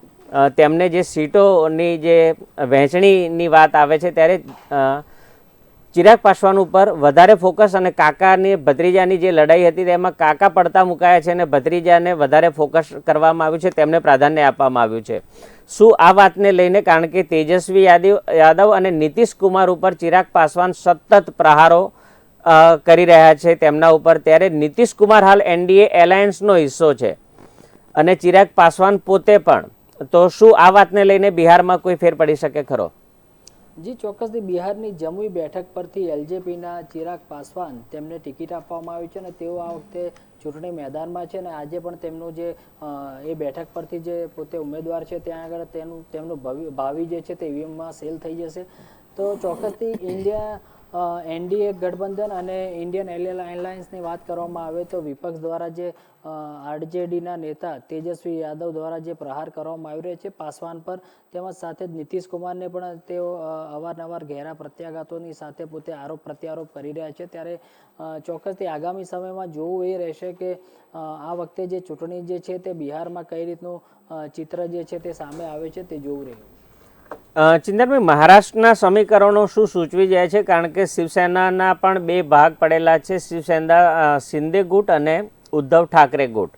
તેમને જે સીટોની જે વહેંચણીની વાત આવે છે ત્યારે ચિરાગ પાસવાન ઉપર વધારે ફોકસ અને કાકાની ભત્રીજાની જે લડાઈ હતી તેમાં કાકા પડતા મુકાયા છે અને ભત્રીજાને વધારે ફોકસ કરવામાં આવ્યું છે, તેમને પ્રાધાન્ય આપવામાં આવ્યું છે. શું આ વાતને લઈને, કારણ કે તેજસ્વી યાદવ અને નીતિશ કુમાર ઉપર ચિરાગ પાસવાન સતત પ્રહારો કરી રહ્યા છે તેમના ઉપર, ત્યારે નીતિશ કુમાર હાલ એનડીએ એલાયન્સનો હિસ્સો છે અને ચિરાગ પાસવાન પોતે પણ, તો શું આ વાતને લઈને બિહારમાં કોઈ ફેર પડી શકે ખરો? જી ચોક્કસથી બિહારની જમુઈ બેઠક પરથી LJPના ચિરાગ પાસવાન તેમને ટિકિટ આપવામાં આવી છે અને તેઓ આ વખતે ચૂંટણી મેદાનમાં છે અને આજે પણ તેમનું જે એ બેઠક પરથી જે પોતે ઉમેદવાર છે ત્યાં આગળ તેમનું ભાવિ જે છે તે ઈવીએમમાં સેલ થઈ જશે. તો ચોક્કસથી NDA ગઠબંધન અને ઇન્ડિયન એલાયન્સની વાત કરવામાં આવે તો વિપક્ષ દ્વારા જે RJDના નેતા તેજસ્વી યાદવ દ્વારા જે પ્રહાર કરવામાં આવી રહ્યો છે પાસવાન પર, તેમજ સાથે જ નીતિશ કુમારને પણ તેઓ અવારનવાર ઘેરા પ્રત્યાઘાતોની સાથે પોતે આરોપ પ્રત્યારોપ કરી રહ્યા છે. ત્યારે ચોક્કસથી આગામી સમયમાં જોવું એ રહેશે કે આ વખતે જે ચૂંટણી જે છે તે બિહારમાં કઈ રીતનું ચિત્ર જે છે તે સામે આવે છે તે જોવું રહ્યું. ચિંતનભાઈ, મહારાષ્ટ્રના સમીકરણો શું સૂચવી જાય છે? કારણ કે શિવસેનાના પણ 2 ભાગ પડેલા છે, શિવસેના શિંદે ગુટ અને ઉદ્ધવ ઠાકરે ગુટ.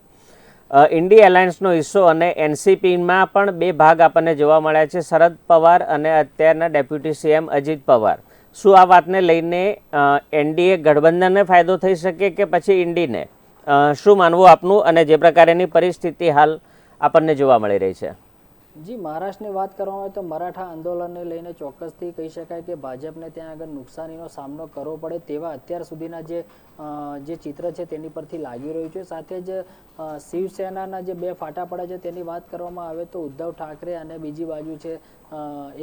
ઇન્ડી એલાયન્સનો હિસ્સો અને NCPમાં પણ 2 ભાગ આપણને જોવા મળ્યા છે, શરદ પવાર અને અત્યારના ડેપ્યુટી CM અજીત પવાર. શું આ વાતને લઈને NDA ગઠબંધનને ફાયદો થઈ શકે કે પછી ઇન્ડીને? શું માનવું આપનું, અને જે પ્રકારેની પરિસ્થિતિ હાલ આપણને જોવા મળી રહી છે? જી, મહારાષ્ટ્રની વાત કરવામાં આવે તો મરાઠા આંદોલનને લઈને ચોક્કસથી કહી શકાય કે ભાજપને ત્યાં આગળ નુકસાનીનો સામનો કરવો પડે તેવા અત્યાર સુધીના જે ચિત્ર છે તેની પરથી લાગી રહ્યું છે. સાથે જ શિવસેનાના જે 2 ફાટા પડ્યા છે તેની વાત કરવામાં આવે તો ઉદ્ધવ ઠાકરે અને બીજી બાજુ છે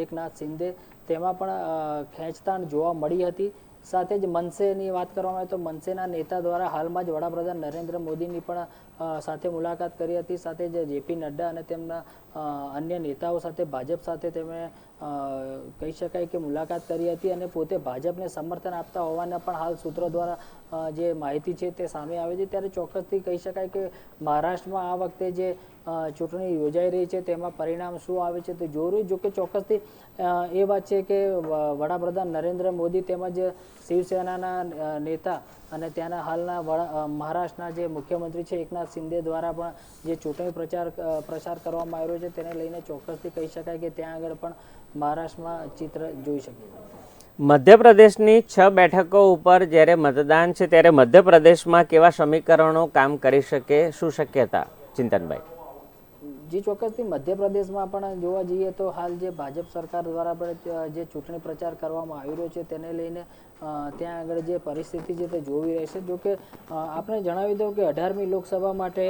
એકનાથ શિંદે, તેમાં પણ ખેંચતાણ જોવા મળી હતી. સાથે જ મનસેની વાત કરવામાં આવે તો મનસેના નેતા દ્વારા હાલમાં જ વડાપ્રધાન નરેન્દ્ર મોદીની પણ સાથે મુલાકાત કરી હતી. સાથે જ JP નડ્ડા અને તેમના અન્ય નેતાઓ સાથે ભાજપ સાથે તેમણે કહી શકાય કે મુલાકાત કરી હતી અને પોતે ભાજપને સમર્થન આપતા હોવાના પણ હાલ સૂત્રો દ્વારા જે માહિતી છે તે સામે આવે છે. ત્યારે ચોક્કસથી કહી શકાય કે મહારાષ્ટ્રમાં આ વખતે જે ચૂંટણી યોજાઈ રહી છે તેમાં પરિણામ શું આવે છે તે જોવું. જો કે ચોક્કસથી એ વાત છે કે વડાપ્રધાન નરેન્દ્ર મોદી તેમજ શિવસેનાના નેતા અને ત્યાંના હાલના મહારાષ્ટ્રના જે મુખ્યમંત્રી છે એકનાથ શિંદે દ્વારા પણ જે ચૂંટણી પ્રચાર કરવામાં આવ્યો છે તેને લઈને ચોક્કસથી કહી શકાય કે ત્યાં આગળ પણ મહારાષ્ટ્રમાં ચિત્ર જોઈ શકીએ. મધ્યપ્રદેશની 6 બેઠકો ઉપર જ્યારે મતદાન છે ત્યારે મધ્યપ્રદેશમાં કેવા સમીકરણો કામ કરી શકે, શું શક્યતા ચિંતનભાઈ? જી ચોક્કસથી મધ્યપ્રદેશમાં પણ જોવા જઈએ તો હાલ જે ભાજપ સરકાર દ્વારા પણ જે ચૂંટણી પ્રચાર કરવામાં આવી રહ્યો છે તેને લઈને ત્યાં આગળ જે પરિસ્થિતિ છે તે જોવી રહેશે. જો કે આપણે જણાવી દઉં કે 18મી લોકસભા માટે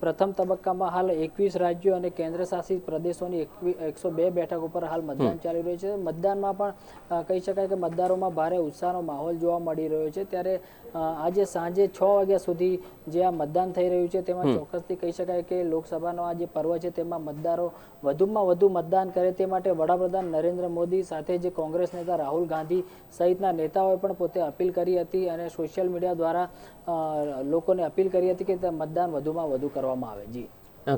પ્રથમ તબક્કામાં હાલ 21 રાજ્યો અને કેન્દ્ર શાસિત પ્રદેશોની 102 બેઠક ઉપર હાલ મતદાન ચાલી રહ્યું છે. મતદાનમાં પણ કહી શકાય કે મતદારોમાં ભારે ઉત્સાહનો માહોલ જોવા મળી રહ્યો છે. ત્યારે આજે સાંજે 6 વાગ્યા સુધી જે આ મતદાન થઈ રહ્યું છે તેમાં ચોક્કસથી કહી શકાય કે લોકસભાનો આ જે પર્વ છે તેમાં મતદારો વધુમાં વધુ મતદાન કરે તે માટે વડાપ્રધાન નરેન્દ્ર મોદી સાથે જે કોંગ્રેસ નેતા રાહુલ ગાંધી સહિતના નેતાઓએ પણ પોતે અપીલ કરી હતી અને સોશિયલ મીડિયા દ્વારા લોકોને અપીલ કરી હતી કે મતદાન વધુમાં વધુ કરવામાં આવે. જી,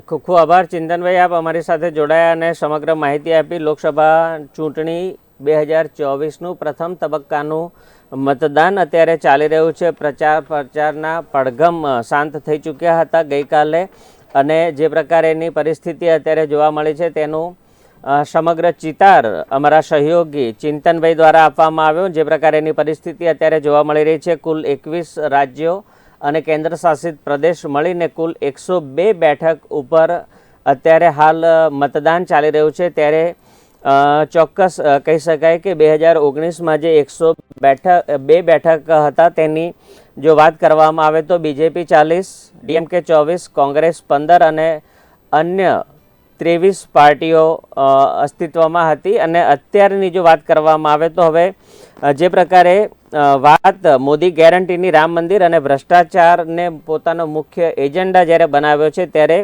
ખૂબ ખૂબ આભાર ચિંતનભાઈ, આપ અમારી સાથે જોડાયા અને સમગ્ર માહિતી આપી. લોકસભા ચૂંટણી 2024નું પ્રથમ તબક્કાનું મતદાન અત્યારે ચાલી રહ્યું છે. પ્રચારના પડઘમ શાંત થઈ ચૂક્યા હતા ગઈકાલે અને જે પ્રકારેની પરિસ્થિતિ અત્યારે જોવા મળી છે તેનું સમગ્ર ચિતાર અમારા સહયોગી ચિંતનભાઈ દ્વારા આપવામાં આવ્યો. જે પ્રકારેની પરિસ્થિતિ અત્યારે જોવા મળી રહી છે, કુલ 21 રાજ્યો અને કેન્દ્ર શાસિત પ્રદેશ મળીને કુલ 102 બેઠક ઉપર અત્યારે હાલ મતદાન ચાલી રહ્યું છે. ત્યારે ચોક્કસ કહી શકાય કે 2019માં જે 102 બેઠક હતા તેની જો વાત કરવામાં આવે તો બીજેપી 40, ડીએમકે 24, કોંગ્રેસ 15 અને અન્ય 23 પાર્ટીઓ અસ્તિત્વમાં હતી. અને અત્યારની જો વાત કરવામાં આવે તો હવે જે પ્રકારે વાત મોદી ગેરંટીની રામ મંદિર અને ભ્રષ્ટાચારને પોતાનો મુખ્ય એજન્ડા જ્યારે બનાવ્યો છે ત્યારે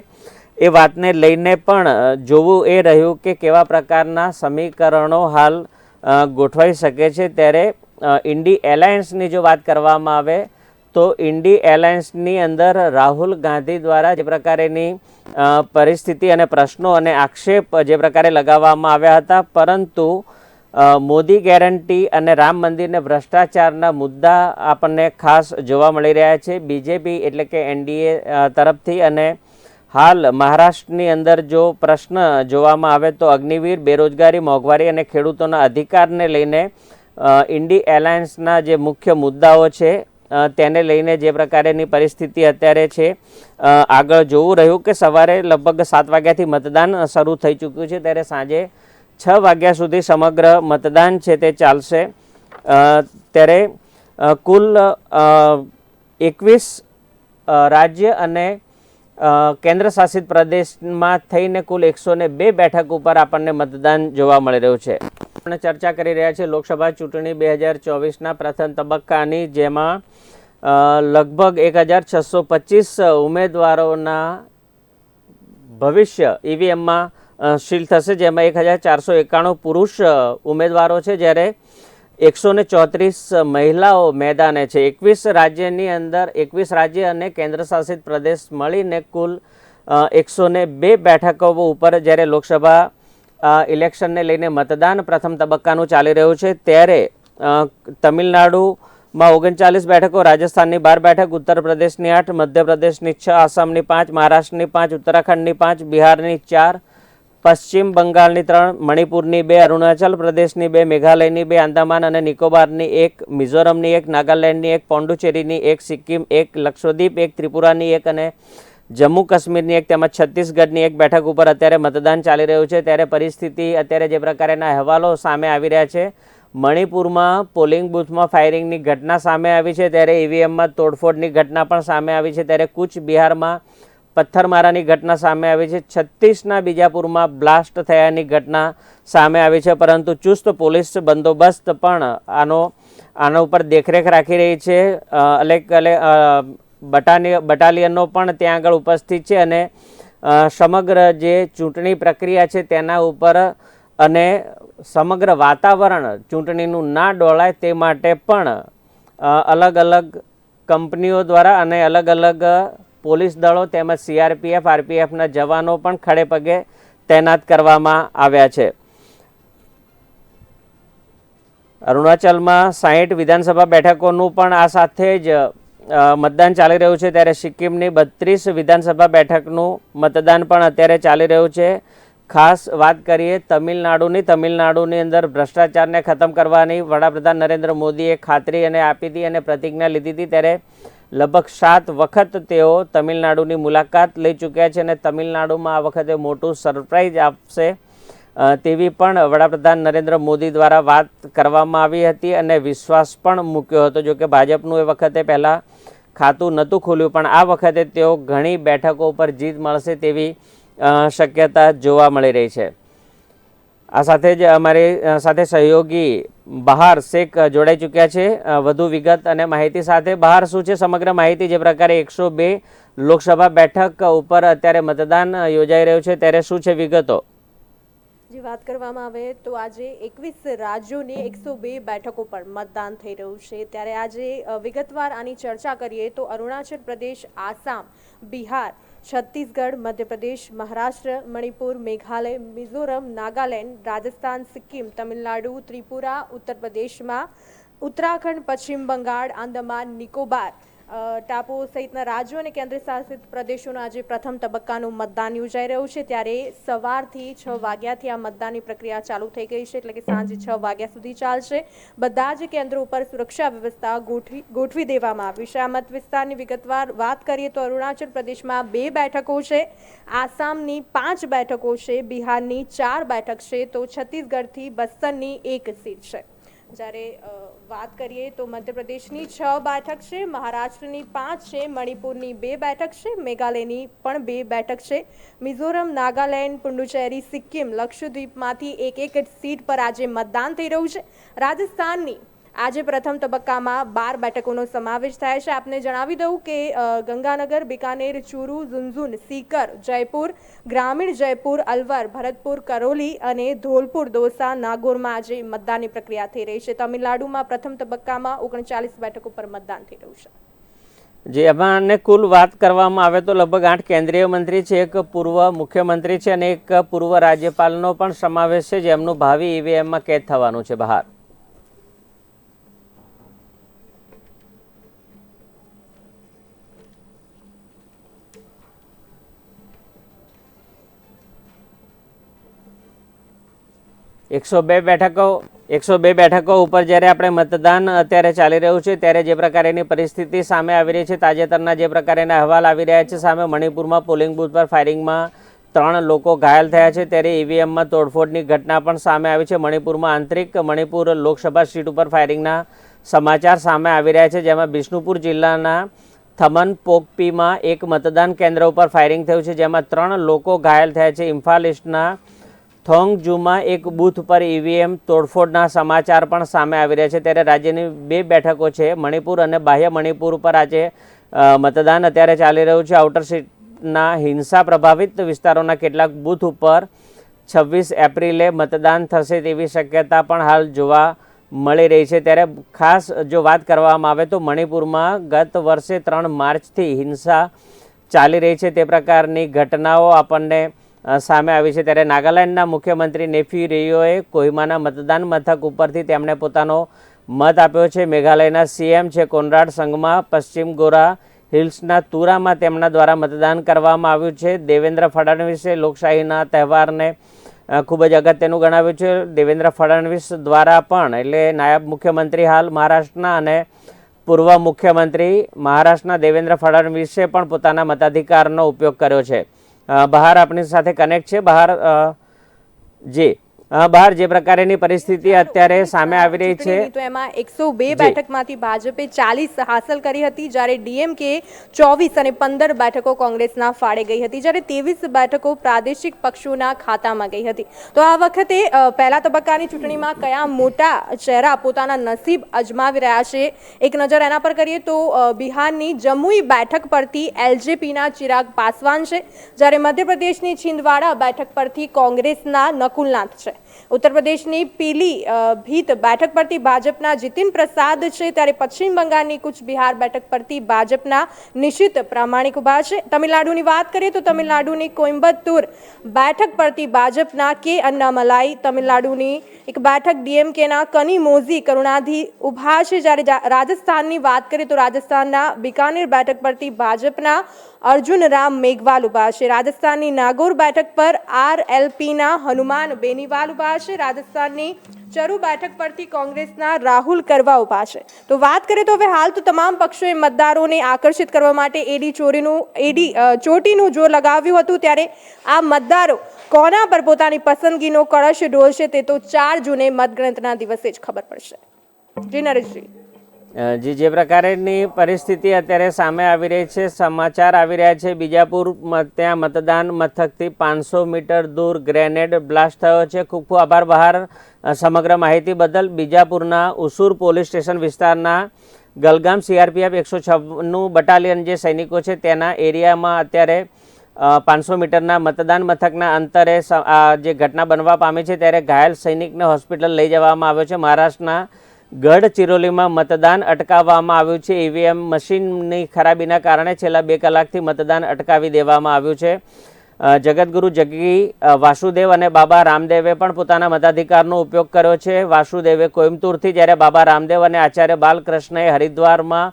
એ વાતને લઈને પણ જોવું એ રહ્યું કે કેવા પ્રકારના સમીકરણો હાલ ગોઠવાઈ શકે છે. ત્યારે ઇન્ડી એલાયન્સની જો વાત કરવામાં આવે તો ઇન્ડી એલાયન્સની અંદર રાહુલ ગાંધી દ્વારા જે પ્રકારેની પરિસ્થિતિ અને પ્રશ્નો અને આક્ષેપ જે પ્રકારે લગાવવામાં આવ્યા હતા, પરંતુ મોદી ગેરંટી અને રામ મંદિરને ભ્રષ્ટાચારના મુદ્દા આપણને ખાસ જોવા મળી રહ્યા છે બીજેપી એટલે કે એનડીએ તરફથી. અને હાલ મહારાષ્ટ્રની અંદર જો પ્રશ્ન જોવામાં આવે તો અગ્નિવીર, બેરોજગારી, મોંઘવારી અને ખેડૂતોના અધિકારને લઈને ઇન્ડી એલાયન્સના જે મુખ્ય મુદ્દાઓ છે તેને લઈને જે પ્રકારેની પરિસ્થિતિ અત્યારે છે આગળ જોવું રહ્યું કે સવારે લગભગ 7 વાગ્યાથી મતદાન શરૂ થઈ ચૂક્યું છે. ત્યારે સાંજે 6 વાગ્યા સુધી સમગ્ર મતદાન છે તે ચાલશે. ત્યારે કુલ 21 રાજ્ય અને કેન્દ્ર શાસિત પ્રદેશમાં થઈને કુલ 102 બેઠક ઉપર આપણને મતદાન જોવા મળી રહ્યું છે. આપણે ચર્ચા કરી રહ્યા છીએ લોકસભા ચૂંટણી 2024ના પ્રથમ તબક્કાની, જેમાં લગભગ 1625 ઉમેદવારોના ભવિષ્ય ઈવીએમમાં સીલ થશે, જેમાં 1491 પુરુષ ઉમેદવારો છે જ્યારે 134 મહિલાઓ મેદાને છે. 21 રાજ્યની અંદર 21 રાજ્ય અને કેન્દ્ર શાસિત પ્રદેશ મળીને કુલ 102 બેઠકો ઉપર જ્યારે લોકસભા ઇલેક્શનને લઈને મતદાન પ્રથમ તબક્કાનું ચાલી રહ્યું છે. ત્યારે તમિલનાડુમાં 39 બેઠકો, રાજસ્થાનની 12 બેઠક, ઉત્તર પ્રદેશની 8, મધ્યપ્રદેશની 6, આસામની 5, મહારાષ્ટ્રની 5, ઉત્તરાખંડની 5, બિહારની 4, પશ્ચિમ બંગાળની 3, મણિપુરની 2, અરુણાચલ પ્રદેશની 2, મેઘાલયની 2, આંદામાન અને નિકોબારની 1, મિઝોરમની 1, નાગાલેન્ડની 1, પોંડુચેરીની 1, સિક્કિમ 1, લક્ષદ્વીપ 1, ત્રિપુરાની 1 અને જમ્મુ કાશ્મીરની 1 તેમજ છત્તીસગઢની 1 બેઠક ઉપર અત્યારે મતદાન ચાલી રહ્યું છે. ત્યારે પરિસ્થિતિ અત્યારે જે પ્રકારના અહેવાલો સામે આવી રહ્યા છે, મણિપુરમાં પોલિંગ બૂથમાં ફાયરિંગની ઘટના સામે આવી છે, ત્યારે ઈવીએમમાં તોડફોડની ઘટના પણ સામે આવી છે. ત્યારે કૂચ બિહારમાં પથ્થરમારાની ઘટના સામે આવી છે. 36ના બીજાપુરમાં બ્લાસ્ટ થયાની ઘટના સામે આવી છે, પરંતુ ચુસ્ત પોલીસ બંદોબસ્ત પણ આના ઉપર દેખરેખ રાખી રહી છે. બટાલિયનો પણ ત્યાં આગળ ઉપસ્થિત છે અને સમગ્ર જે ચૂંટણી પ્રક્રિયા છે તેના ઉપર અને સમગ્ર વાતાવરણ ચૂંટણીનું ના ડોળાય તે માટે પણ અલગ અલગ કંપનીઓ દ્વારા અને અલગ અલગ પોલીસ દળો તેમજ સીઆરપીએફ, આરપીએફના જવાનો પણ ખડે પગે તૈનાત કરવામાં આવ્યા છે. અરુણાચલમાં 60 વિધાનસભા બેઠકોનું પણ આ સાથે જ મતદાન ચાલી રહ્યું છે. ત્યારે સિક્કિમની 32 વિધાનસભા બેઠકનું મતદાન પણ અત્યારે ચાલી રહ્યું છે. ખાસ વાત કરીએ તમિલનાડુની અંદર ભ્રષ્ટાચારને ખતમ કરવાની વડાપ્રધાન નરેન્દ્ર મોદીએ ખાતરી અને આપી હતી અને પ્રતિજ્ઞા લીધી હતી. ત્યારે લગભગ 7 વખત તેઓ તમિલનાડુની મુલાકાત લઈ ચૂક્યા છે અને તમિલનાડુમાં આ વખતે મોટું સરપ્રાઇઝ આપશે તેવી પણ વડાપ્રધાન નરેન્દ્ર મોદી દ્વારા વાત કરવામાં આવી હતી અને વિશ્વાસ પણ મૂક્યો હતો. જો કે ભાજપનું એ વખતે પહેલાં ખાતું નહોતું ખોલ્યું, પણ આ વખતે તેઓ ઘણી બેઠકો ઉપર જીત મળશે તેવી શક્યતા જોવા મળી રહી છે. આ સાથે જ અમારી સાથે સહયોગી બહાર શેખ જોડાઈ ચૂક્યા છે વધુ વિગત અને માહિતી સાથે. બહાર, શું છે સમગ્ર માહિતી? જે પ્રકારે 102 લોકસભા બેઠક ઉપર અત્યારે મતદાન યોજાઈ રહ્યું છે, ત્યારે શું છે વિગતો? જે વાત કરવામાં આવે તો આજે 21 રાજ્યોની 102 બેઠકો પર મતદાન થઈ રહ્યું છે. ત્યારે આજે વિગતવાર આની ચર્ચા કરીએ તો અરુણાચલ પ્રદેશ, આસામ, બિહાર, છત્તીસગઢ, મધ્યપ્રદેશ, મહારાષ્ટ્ર, મણિપુર, મેઘાલય, મિઝોરમ, નાગાલેન્ડ, રાજસ્થાન, સિક્કિમ, તમિલનાડુ, ત્રિપુરા, ઉત્તર પ્રદેશમાં ઉત્તરાખંડ, પશ્ચિમ બંગાળ, આંદામાન નિકોબાર ટાપુઓ સહિતના રાજ્યો અને કેન્દ્ર શાસિત પ્રદેશોના આજે પ્રથમ તબક્કાનું મતદાન યોજાઈ રહ્યું છે. ત્યારે સવારથી 6 વાગ્યાથી આ મતદાનની પ્રક્રિયા ચાલુ થઈ ગઈ છે, એટલે કે સાંજે 6 વાગ્યા સુધી ચાલશે. બધા જ કેન્દ્રો ઉપર સુરક્ષા વ્યવસ્થા ગોઠવી દેવામાં આવી છે. આ મત વિસ્તારની વિગતવાર વાત કરીએ તો અરુણાચલ પ્રદેશમાં 2 બેઠકો છે, આસામની 5 બેઠકો છે, બિહારની 4 બેઠક છે, તો છત્તીસગઢથી બસ્તરની 1 સીટ છે. જ્યારે વાત કરીએ તો મધ્યપ્રદેશની 6 બેઠક છે, મહારાષ્ટ્રની 5 છે, મણિપુરની 2 બેઠક છે, મેઘાલયની પણ 2 બેઠક છે, મિઝોરમ, નાગાલેન્ડ, પુડુચેરી, સિક્કિમ, લક્ષદ્વીપમાંથી એક સીટ પર આજે મતદાન થઈ રહ્યું છે. રાજસ્થાનની આજે પ્રથમ તબક્કામાં 12 બેઠકોનો સમાવેશ થાય છે. આપને જણાવી દઉં કે ગંગાનગર, બિકાનેર, ચૂરુ, ઝુંઝુન, सीकर, જયપુર, ગ્રામીણ જયપુર, અલવર, ભરતપુર, કરોલી અને ધોલપુર, દોસા, નાગોરમાં આજે મતદાનની પ્રક્રિયા થઈ રહી છે. તમિલનાડુમાં પ્રથમ તબક્કામાં 39 બેઠકો પર મતદાન થઈ રહ્યું છે. જે એમાં કુલ વાત કરવામાં આવે તો લગભગ 8 કેન્દ્રીય મંત્રી છે, એક પૂર્વ મુખ્યમંત્રી છે અને એક પૂર્વ રાજ્યપાલનો પણ સમાવેશ છે, જેમનું ભાવિ ઈવીએમમાં કેદ થવાનું છે. બહાર 102 બેઠકો ઉપર જ્યારે આપણે મતદાન અત્યારે ચાલી રહ્યું છે, ત્યારે જે પ્રકારેની પરિસ્થિતિ સામે આવી રહી છે, તાજેતરના જે પ્રકારના અહેવાલ આવી રહ્યા છે સામે, મણિપુરમાં પોલિંગ બૂથ પર ફાયરિંગમાં 3 લોકો ઘાયલ થયા છે, ત્યારે ઈવીએમમાં તોડફોડની ઘટના પણ સામે આવી છે. મણિપુરમાં આંતરિક મણિપુર લોકસભા સીટ ઉપર ફાયરિંગના સમાચાર સામે આવી રહ્યા છે, જેમાં બિષ્ણુપુર જિલ્લાના થમન પોકપીમાં એક મતદાન કેન્દ્ર ઉપર ફાયરિંગ થયું છે, જેમાં 3 લોકો ઘાયલ થયા છે. ઇમ્ફાલ ઈસ્ટના થોંગજુમાં એક બૂથ પર ઈવીએમ તોડફોડના સમાચાર પણ સામે આવી રહ્યા છે. ત્યારે રાજ્યની 2 બેઠકો છે, મણિપુર અને બાહ્ય મણિપુર ઉપર આજે મતદાન અત્યારે ચાલી રહ્યું છે. આઉટર સીટના હિંસા પ્રભાવિત વિસ્તારોના કેટલાક બૂથ ઉપર 26 એપ્રિલે મતદાન થશે તેવી શક્યતા પણ હાલ જોવા મળી રહી છે. ત્યારે ખાસ જો વાત કરવામાં આવે તો મણિપુરમાં ગત વર્ષે 3 માર્ચથી હિંસા ચાલી રહી છે, તે પ્રકારની ઘટનાઓ આપણને સામે આવી છે. ત્યારે નાગાલેન્ડના મુખ્યમંત્રી નેફી રિયોએ કોહિમાના મતદાન મથક ઉપરથી તેમણે પોતાનો મત આપ્યો છે. મેઘાલયના સીએમ છે કોનરાડ સંગમા પશ્ચિમ ગોરા હિલ્સના તુરામાં તેમના દ્વારા મતદાન કરવામાં આવ્યું છે. દેવેન્દ્ર ફડણવીસે લોકશાહીના તહેવારને ખૂબ જ અગત્યનું ગણાવ્યું છે. દેવેન્દ્ર ફડણવીસ દ્વારા પણ, એટલે નાયબ મુખ્યમંત્રી હાલ મહારાષ્ટ્રના અને પૂર્વ મુખ્યમંત્રી મહારાષ્ટ્રના દેવેન્દ્ર ફડણવીસે પણ પોતાના મતાધિકારનો ઉપયોગ કર્યો છે. બહાર આપણી સાથે કનેક્ટ છે. બહાર જે પ્રકારની પરિસ્થિતિ અત્યારે સામે આવી રહી છે, તો એમાં 102 બેઠકમાંથી ભાજપે 40 હાંસલ કરી હતી, જ્યારે ડીએમકે 24 અને 15 બેઠકો કોંગ્રેસના ફાળે ગઈ હતી, જ્યારે 23 બેઠકો પ્રાદેશિક પક્ષોના ખાતામાં ગઈ હતી. તો આ વખતે પહેલા તબક્કાની ચૂંટણીમાં કયા મોટા ચહેરા પોતાના નસીબ અજમાવી રહ્યા છે, એક નજર એના પર કરીએ તો બિહારની જમુઈ બેઠક પરથી એલજેપીના ચિરાગ પાસવાન છે, જ્યારે મધ્યપ્રદેશની છિંદવાડા બેઠક પરથી કોંગ્રેસના નકુલનાથ છે. ઉત્તર પ્રદેશની પીલી ભીત બેઠક પરથી ભાજપના જીતિન પ્રસાદ છે, ત્યારે પશ્ચિમ બંગાળની કુચ બિહાર બેઠક પરથી ભાજપના નિશિત પ્રામાણિક ઉભા છે. તમિલનાડુની વાત કરીએ તો તમિલનાડુની કોઇમ્બતુર બેઠક પરથી ભાજપના કે અન્નામલાઈ, તમિલનાડુની એક બેઠક ડીએમકેના કનિમોઝી કરુણાધિ ઉભા છે, જ્યારે રાજસ્થાનની વાત કરીએ તો રાજસ્થાનના બિકાનેર બેઠક પરથી ભાજપના અર્જુન રામ મેઘવાલ ઉભા છે. રાજસ્થાનની નાગોર બેઠક પર આરએલપીના હનુમાન બેનીવાલ ઉભા છે. રાજસ્થાનની ચરુ બેઠક પરથી કોંગ્રેસના રાહુલ કરવા ઉભા છે. તો વાત કરીએ તો હવે હાલ તો તમામ પક્ષોએ મતદારોને આકર્ષિત કરવા માટે એડી ચોટીનું જોર લગાવ્યું હતું, ત્યારે આ મતદારો કોના પર પોતાની પસંદગીનો કળશ ઢોળશે તે તો 4 જૂને મતગણતરીના દિવસે જ ખબર પડશે. જી નરેશજી. જી, જે પ્રકારની પરિસ્થિતિ અત્યારે સામે આવી રહી છે, સમાચાર આવી રહ્યા છે બીજાપુર ત્યાં મતદાન મથકથી 500 મીટર દૂર ગ્રેનેડ બ્લાસ્ટ થયો છે. ખૂબ ખૂબ આભાર બહાર સમગ્ર માહિતી બદલ. બીજાપુરના ઉસુર પોલીસ સ્ટેશન વિસ્તારના ગલગામ CRPF 196 બટાલિયન જે સૈનિકો છે તેના એરિયામાં અત્યારે 500 મીટરના મતદાન મથકના અંતરે જે ઘટના બનવા પામી છે ત્યારે ઘાયલ સૈનિકને હોસ્પિટલ લઈ જવામાં આવ્યો છે. મહારાષ્ટ્રના ગઢચિરોલીમાં મતદાન અટકાવવામાં આવ્યું છે. EVM મશીનની ખરાબીના કારણે છેલ્લા 2 કલાકથી મતદાન અટકાવી દેવામાં આવ્યું છે. જગતગુરુ જગ્ગી વાસુદેવ અને બાબા રામદેવે પણ પોતાના મતાધિકારનો ઉપયોગ કર્યો છે. વાસુદેવે કોઈમ્બતુરથી, જ્યારે બાબા રામદેવ અને આચાર્ય બાલકૃષ્ણએ હરિદ્વારમાં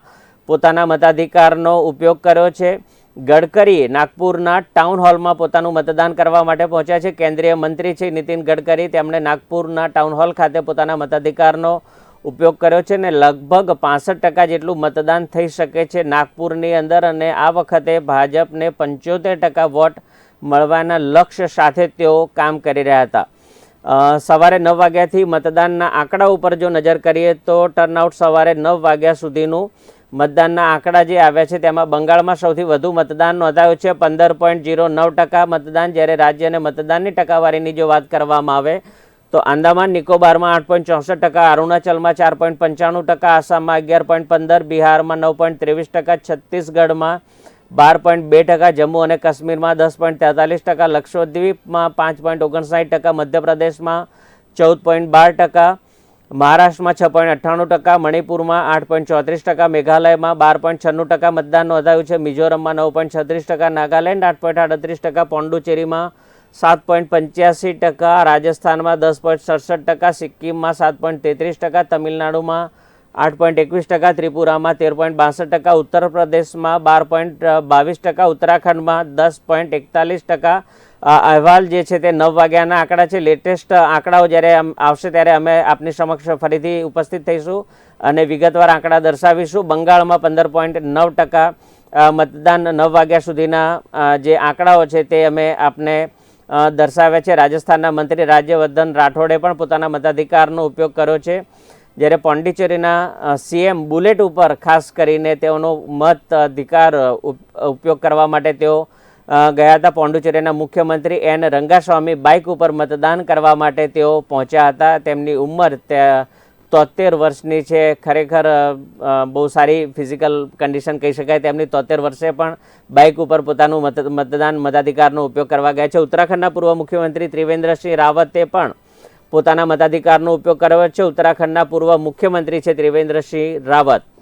પોતાના મતાધિકારનો ઉપયોગ કર્યો છે. ગડકરીએ નાગપુરના ટાઉન હોલમાં પોતાનું મતદાન કરવા માટે પહોંચ્યા છે. કેન્દ્રીય મંત્રી છે નીતિન ગડકરી, તેમણે નાગપુરના ટાઉન હોલ ખાતે પોતાના મતાધિકારનો ઉપયોગ કર્યો છે અને લગભગ 65% જેટલું મતદાન થઈ શકે છે નાગપુરની અંદર. અને આ વખતે ભાજપને 75% વોટ મળવાના લક્ષ્ય સાથે તેઓ કામ કરી રહ્યા હતા. સવારે 9 વાગ્યાથી મતદાનના આંકડા ઉપર જો નજર કરીએ તો ટર્નઆઉટ સવારે 9 વાગ્યા સુધીનું મતદાનના આંકડા જે આવ્યા છે તેમાં બંગાળમાં સૌથી વધુ મતદાન નોંધાયું છે, 15.09% મતદાન. જ્યારે રાજ્ય અને મતદાનની ટકાવારીની જો વાત કરવામાં આવે તો આંદામાન નિકોબારમાં 8.64%, અરુણાચલમાં 4.95%, આસામમાં 11.15%, બિહારમાં 9.23%, છત્તીસગઢમાં 12.2%, જમ્મુ અને કાશ્મીરમાં 10.43%, લક્ષદ્વીપમાં 5.59%, મધ્યપ્રદેશમાં 14.12%, મહારાષ્ટ્રમાં 6.98%, મણિપુરમાં 8.34%, મેઘાલયમાં 12.96% મતદાન નોંધાયું છે, મિઝોરમમાં 9.36%, નાગાલેન્ડ 8.38%, પોંડુચેરીમાં 7.85%, રાજસ્થાનમાં 10.67%, સિક્કિમમાં 7.33%, તમિલનાડુમાં 8.21%, ત્રિપુરામાં 13.62%, ઉત્તર પ્રદેશમાં 12.22%, ઉત્તરાખંડમાં 10.41%. અહેવાલ જે છે તે 9 વાગ્યાના આંકડા છે. લેટેસ્ટ આંકડાઓ જ્યારે આવશે ત્યારે અમે આપની સમક્ષ ફરીથી ઉપસ્થિત થઈશું અને વિગતવાર આંકડા દર્શાવીશું. બંગાળમાં 15.9% મતદાન 9 વાગ્યા સુધીના જે આંકડાઓ છે તે અમે આપને દર્શાવ્યા છે. રાજસ્થાનના મંત્રી રાજ્યવર્ધન રાઠોડે પણ પોતાના મતાધિકારનો ઉપયોગ કર્યો છે. જ્યારે પોંડિચેરીના CM બુલેટ ઉપર ખાસ કરીને તેઓનો મત અધિકાર ઉપયોગ કરવા માટે તેઓ ગયા હતા. પોંડિચેરીના મુખ્યમંત્રી N રંગાસ્વામી બાઇક ઉપર મતદાન કરવા માટે તેઓ પહોંચ્યા હતા. તેમની ઉંમર 73 વર્ષની છે. ખરેખર બહુ સારી ફિઝિકલ કન્ડિશન કહી શકાય તેમની. 73 વર્ષે પણ બાઇક ઉપર પોતાનું મતાધિકારનો ઉપયોગ કરવા ગયા છે. ઉત્તરાખંડના પૂર્વ મુખ્યમંત્રી ત્રિવેન્દ્રસિંહ રાવતે પણ પોતાના મતાધિકારનો ઉપયોગ કર્યો છે. ઉત્તરાખંડના પૂર્વ મુખ્યમંત્રી છે ત્રિવેન્દ્રસિંહ રાવત.